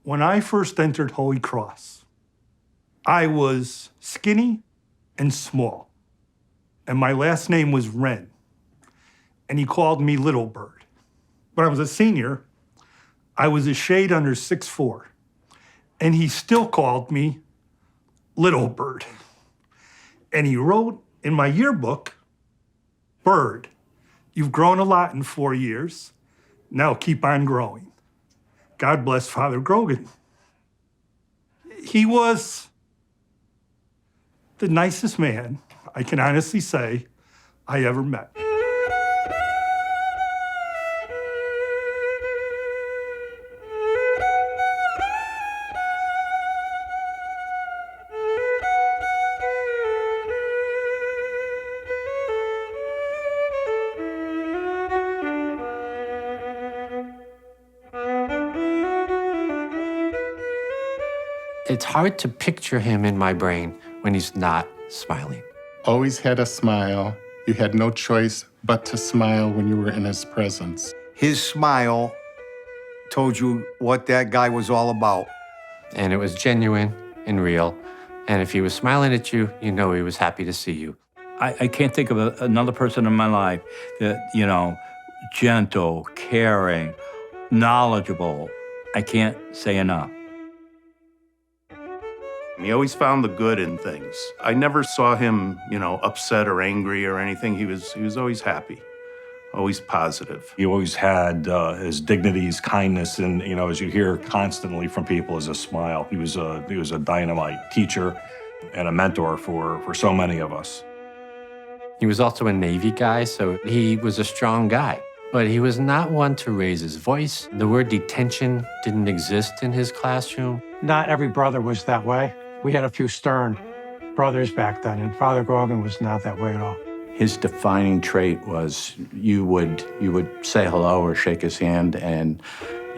When I first entered Holy Cross, I was skinny and small, and my last name was Wren, and he called me Little Bird. When I was a senior, I was a shade under 6'4", and he still called me Little Bird. And he wrote in my yearbook, "Bird, you've grown a lot in 4 years. Now keep on growing. God bless Father Grogan." He was the nicest man, I can honestly say, I ever met. It's hard to picture him in my brain when he's not smiling. Always had a smile. You had no choice but to smile when you were in his presence. His smile told you what that guy was all about. And it was genuine and real. And if he was smiling at you, you know he was happy to see you. I can't think of another person in my life that, gentle, caring, knowledgeable. I can't say enough. He always found the good in things. I never saw him, upset or angry or anything. He was always happy, always positive. He always had his dignity, his kindness, and as you hear constantly from people, is a smile. He was a dynamite teacher and a mentor for so many of us. He was also a Navy guy, so he was a strong guy. But he was not one to raise his voice. The word detention didn't exist in his classroom. Not every brother was that way. We had a few stern brothers back then, and Father Grogan was not that way at all. His defining trait was you would say hello or shake his hand, and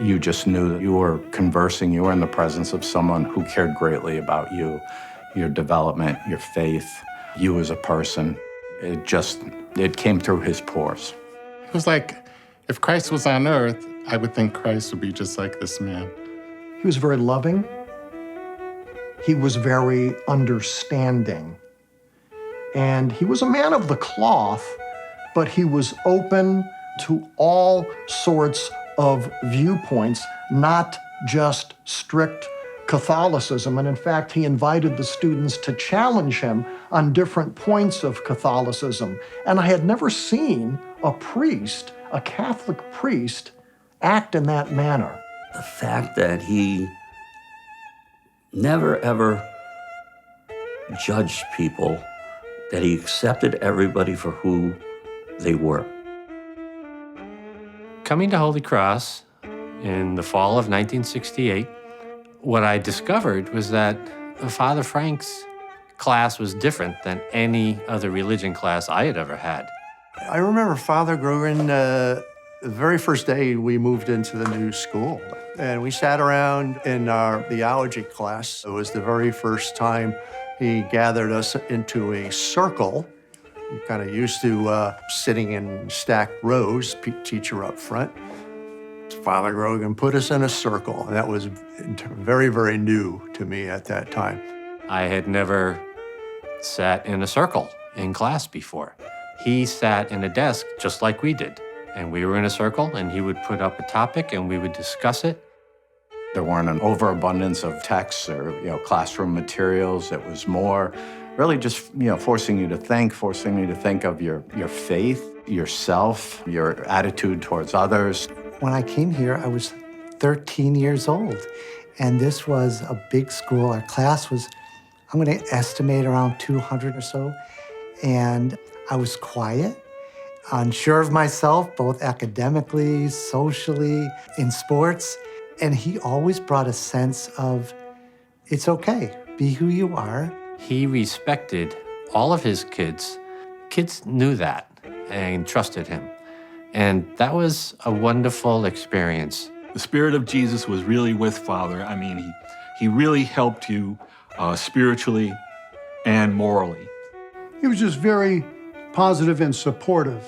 you just knew that you were conversing, you were in the presence of someone who cared greatly about you, your development, your faith, you as a person. It came through his pores. It was like, if Christ was on earth, I would think Christ would be just like this man. He was very loving. He was very understanding. And he was a man of the cloth, but he was open to all sorts of viewpoints, not just strict Catholicism. And in fact, he invited the students to challenge him on different points of Catholicism. And I had never seen a priest, a Catholic priest, act in that manner. The fact that he never, ever judged people, that he accepted everybody for who they were. Coming to Holy Cross in the fall of 1968, what I discovered was that Father Frank's class was different than any other religion class I had ever had. I remember Father Grogan, the very first day we moved into the new school, and we sat around in our theology class. It was the very first time he gathered us into a circle. You're kind of used to sitting in stacked rows, teacher up front. Father Grogan put us in a circle, and that was very, very new to me at that time. I had never sat in a circle in class before. He sat in a desk just like we did, and we were in a circle, and he would put up a topic, and we would discuss it. There weren't an overabundance of texts or classroom materials. It was more really just forcing you to think of your faith, yourself, your attitude towards others. When I came here, I was 13 years old, and this was a big school. Our class was, I'm going to estimate, around 200 or so, and I was quiet, unsure of myself, both academically, socially, in sports. And he always brought a sense of, it's okay, be who you are. He respected all of his kids. Kids knew that and trusted him. And that was a wonderful experience. The Spirit of Jesus was really with Father. I mean, he really helped you spiritually and morally. He was just very positive and supportive.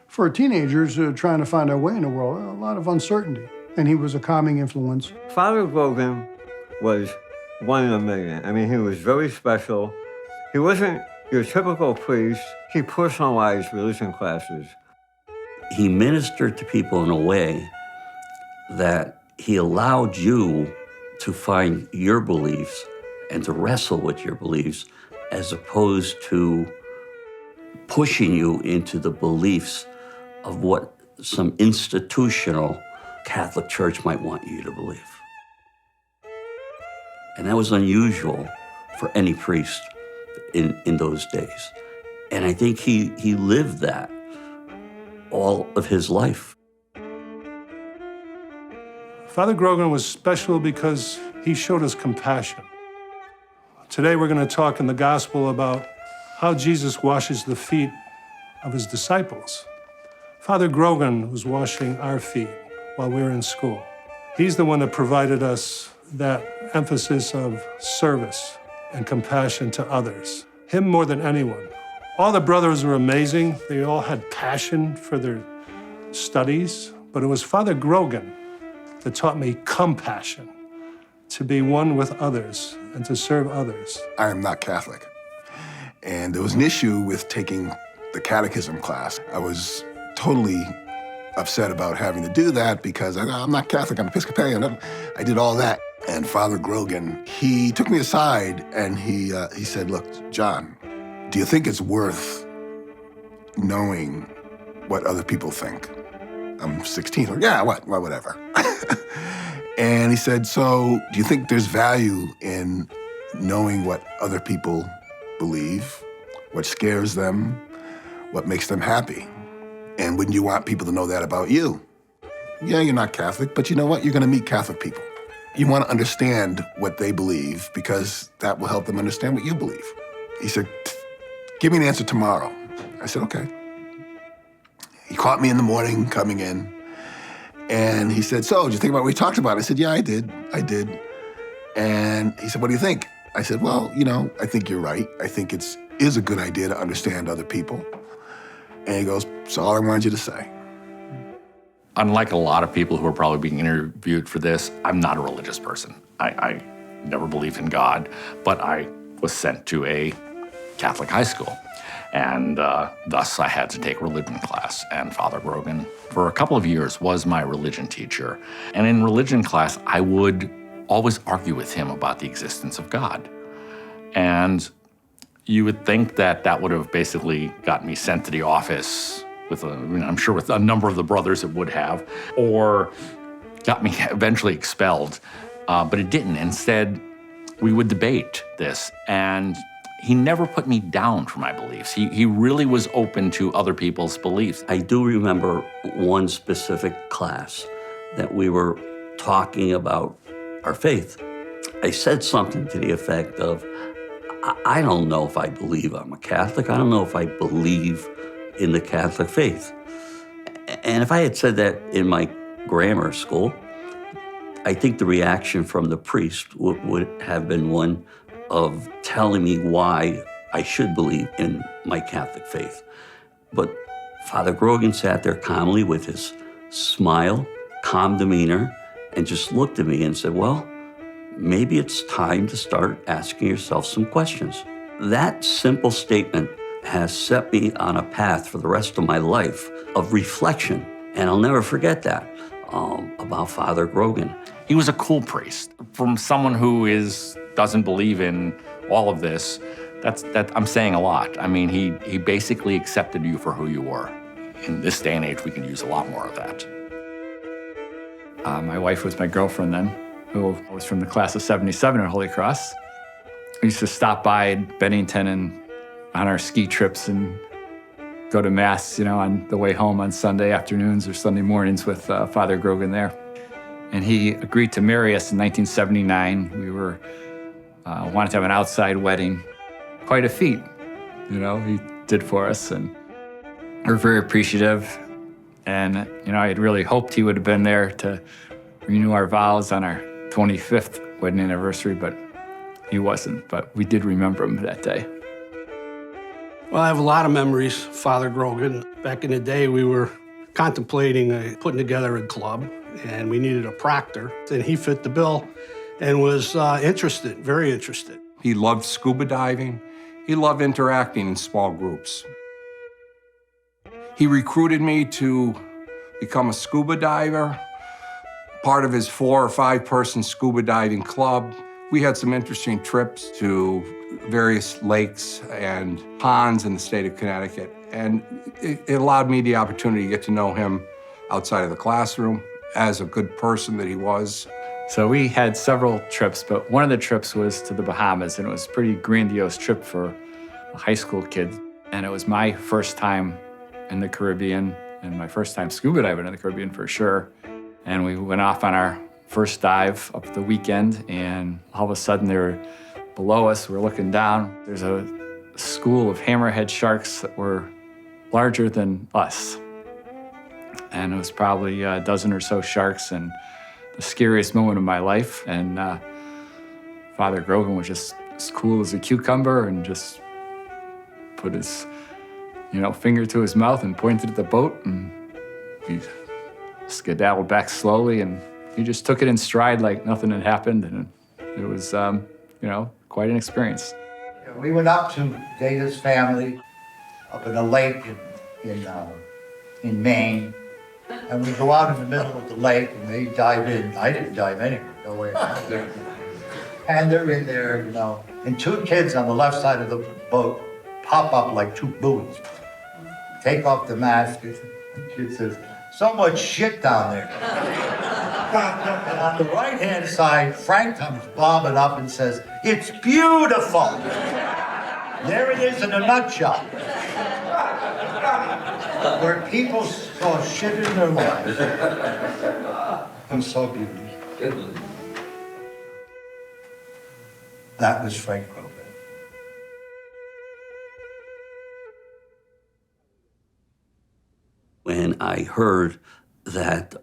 For teenagers trying to find our way in the world, a lot of uncertainty. and he was a calming influence. Father Grogan was one in a million. I mean, he was very special. He wasn't your typical priest. He personalized religion classes. He ministered to people in a way that he allowed you to find your beliefs and to wrestle with your beliefs, as opposed to pushing you into the beliefs of what some institutional Catholic Church might want you to believe. And that was unusual for any priest in those days. And I think he lived that all of his life. Father Grogan was special because he showed us compassion. Today we're going to talk in the gospel about how Jesus washes the feet of his disciples. Father Grogan was washing our feet while we were in school. He's the one that provided us that emphasis of service and compassion to others. Him more than anyone. All the brothers were amazing. They all had passion for their studies, but it was Father Grogan that taught me compassion, to be one with others and to serve others. I am not Catholic. And there was an issue with taking the catechism class. I was totally upset about having to do that because I'm not Catholic, I'm Episcopalian. I did all that. And Father Grogan, he took me aside and he said, look, John, do you think it's worth knowing what other people think? I'm 16. Yeah, whatever. And he said, so do you think there's value in knowing what other people believe, what scares them, what makes them happy? And wouldn't you want people to know that about you? Yeah, you're not Catholic, but you know what? You're going to meet Catholic people. You want to understand what they believe because that will help them understand what you believe. He said, give me an answer tomorrow. I said, okay. He caught me in the morning coming in, and he said, so, did you think about what we talked about? I said, yeah, I did. And he said, what do you think? I said, well, I think you're right. I think it is a good idea to understand other people. And he goes, that's all I wanted you to say. Unlike a lot of people who are probably being interviewed for this, I'm not a religious person. I never believed in God, but I was sent to a Catholic high school. And thus I had to take religion class. And Father Grogan, for a couple of years, was my religion teacher. And in religion class, I would always argue with him about the existence of God. And you would think that that would have basically got me sent to the office with I'm sure with a number of the brothers it would have, or got me eventually expelled. But it didn't. Instead, we would debate this. And he never put me down for my beliefs. He really was open to other people's beliefs. I do remember one specific class that we were talking about our faith. I said something to the effect of, I don't know if I believe I'm a Catholic. I don't know if I believe in the Catholic faith. And if I had said that in my grammar school, I think the reaction from the priest would have been one of telling me why I should believe in my Catholic faith. But Father Grogan sat there calmly with his smile, calm demeanor, and just looked at me and said, well, maybe it's time to start asking yourself some questions. That simple statement has set me on a path for the rest of my life of reflection. And I'll never forget that about Father Grogan. He was a cool priest. From someone who doesn't believe in all of this, I'm saying a lot. I mean, he basically accepted you for who you were. In this day and age, we can use a lot more of that. My wife was my girlfriend then, who was from the class of 77 at Holy Cross. We used to stop by Bennington and on our ski trips and go to Mass, on the way home on Sunday afternoons or Sunday mornings with Father Grogan there. And he agreed to marry us in 1979. We wanted to have an outside wedding. Quite a feat, he did for us. And we're very appreciative. And, I had really hoped he would have been there to renew our vows on our 25th wedding anniversary, but he wasn't. But we did remember him that day. Well, I have a lot of memories, Father Grogan. Back in the day, we were contemplating putting together a club, and we needed a proctor, and he fit the bill and was interested, very interested. He loved scuba diving. He loved interacting in small groups. He recruited me to become a scuba diver, part of his 4 or 5 person scuba diving club. We had some interesting trips to various lakes and ponds in the state of Connecticut, and it allowed me the opportunity to get to know him outside of the classroom as a good person that he was. So we had several trips, but one of the trips was to the Bahamas, and it was a pretty grandiose trip for a high school kid. And it was my first time in the Caribbean, and my first time scuba diving in the Caribbean for sure. And we went off on our first dive up the weekend, and all of a sudden they were below us. We're looking down. There's a school of hammerhead sharks that were larger than us. And it was probably a dozen or so sharks, and the scariest moment of my life. And Father Grogan was just as cool as a cucumber and just put his, finger to his mouth and pointed at the boat, and we skedaddled back slowly, and he just took it in stride like nothing had happened, and it was, quite an experience. We went up to Data's family up in a lake in Maine, and we go out in the middle of the lake, and they dive in. I didn't dive anywhere, no way. And they're in there, and 2 kids on the left side of the boat pop up like 2 buoys. Take off the mask, and the kid says, "So much shit down there." And on the right-hand side, Frank comes bobbing up and says, "It's beautiful." There it is in a nutshell. Where people saw shit in their lives. I'm so beautiful. That was Frank Grogan. When I heard that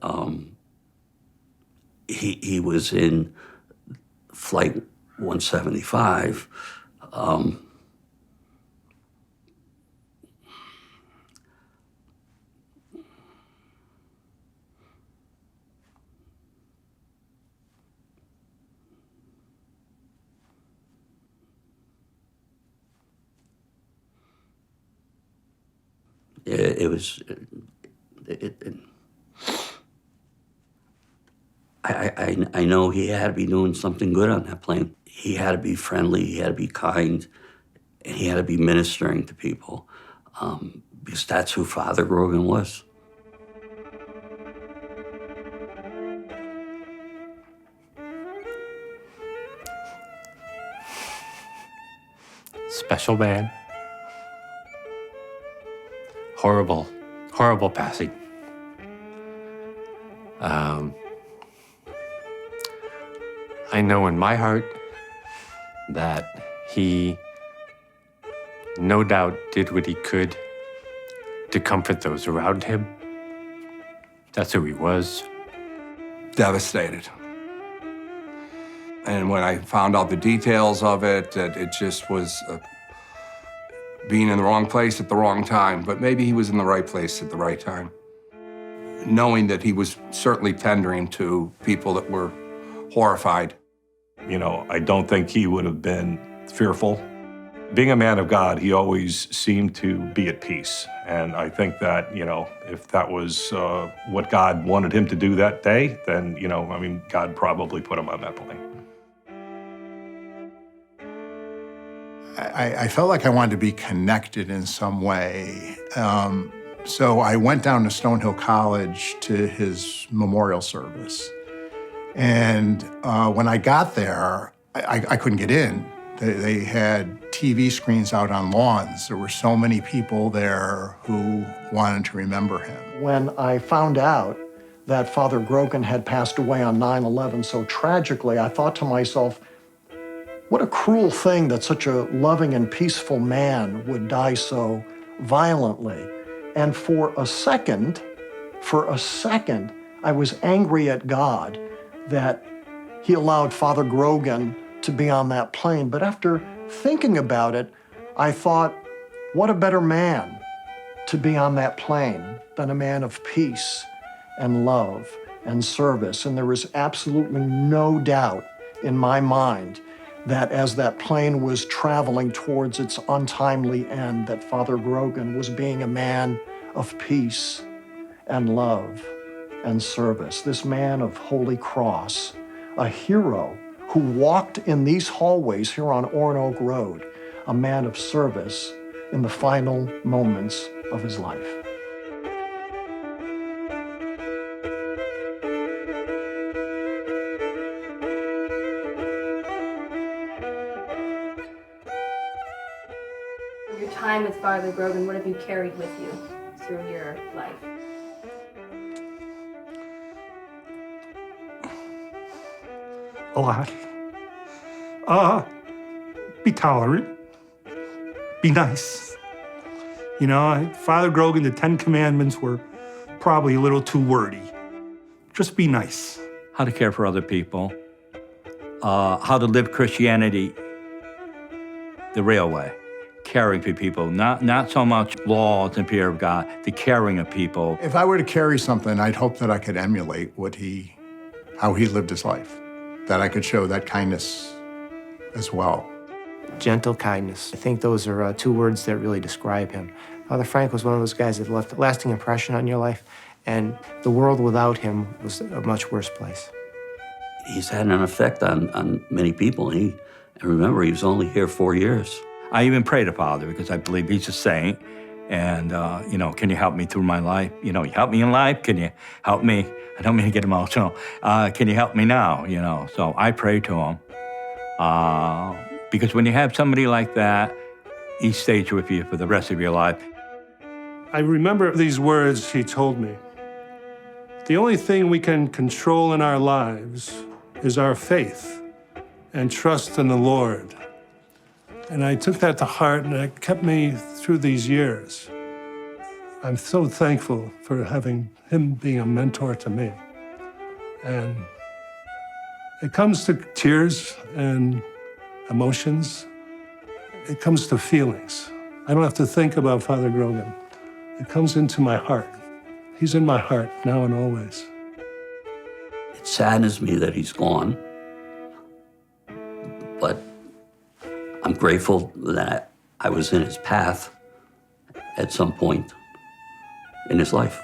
he was in Flight 175, I know he had to be doing something good on that plane. He had to be friendly, he had to be kind, and he had to be ministering to people, because that's who Father Grogan was. Special man. Horrible, horrible passing. I know in my heart that he no doubt did what he could to comfort those around him. That's who he was. Devastated. And when I found out the details of it, that it just was being in the wrong place at the wrong time, but maybe he was in the right place at the right time. Knowing that he was certainly tendering to people that were horrified. I don't think he would have been fearful. Being a man of God, he always seemed to be at peace. And I think that, if that was what God wanted him to do that day, then, God probably put him on that plane. I felt like I wanted to be connected in some way. So I went down to Stonehill College to his memorial service. And when I got there, I couldn't get in. They had TV screens out on lawns. There were so many people there who wanted to remember him. When I found out that Father Grogan had passed away on 9/11 so tragically, I thought to myself, what a cruel thing that such a loving and peaceful man would die so violently. And for a second, I was angry at God that he allowed Father Grogan to be on that plane. But after thinking about it, I thought, what a better man. to be on that plane than a man of peace and love and service. And there was absolutely no doubt in my mind that as that plane was traveling towards its untimely end, that Father Grogan was being a man of peace and love and service. This man of Holy Cross, a hero who walked in these hallways here on Oronoque Road, a man of service in the final moments of his life. Your time with Father Grogan, what have you carried with you through your life? A lot. Be tolerant. Be nice. You know, Father Grogan, the 10 Commandments were probably a little too wordy. Just be nice. How to care for other people. How to live Christianity the real way. Caring for people, not so much laws and fear of God, the caring of people. If I were to carry something, I'd hope that I could emulate how he lived his life, that I could show that kindness as well. Gentle kindness. I think those are two words that really describe him. Father Frank was one of those guys that left a lasting impression on your life, and the world without him was a much worse place. He's had an effect on many people. And remember, he was only here 4 years. I even pray to Father because I believe he's a saint. And, can you help me through my life? You help me in life? Can you help me? I don't mean to get emotional. Can you help me now? So I pray to him. Because when you have somebody like that, he stays with you for the rest of your life. I remember these words he told me. The only thing we can control in our lives is our faith and trust in the Lord. And I took that to heart, and it kept me through these years. I'm so thankful for having him being a mentor to me. And it comes to tears and emotions. It comes to feelings. I don't have to think about Father Grogan. It comes into my heart. He's in my heart now and always. It saddens me that he's gone, but I'm grateful that I was in his path at some point in his life.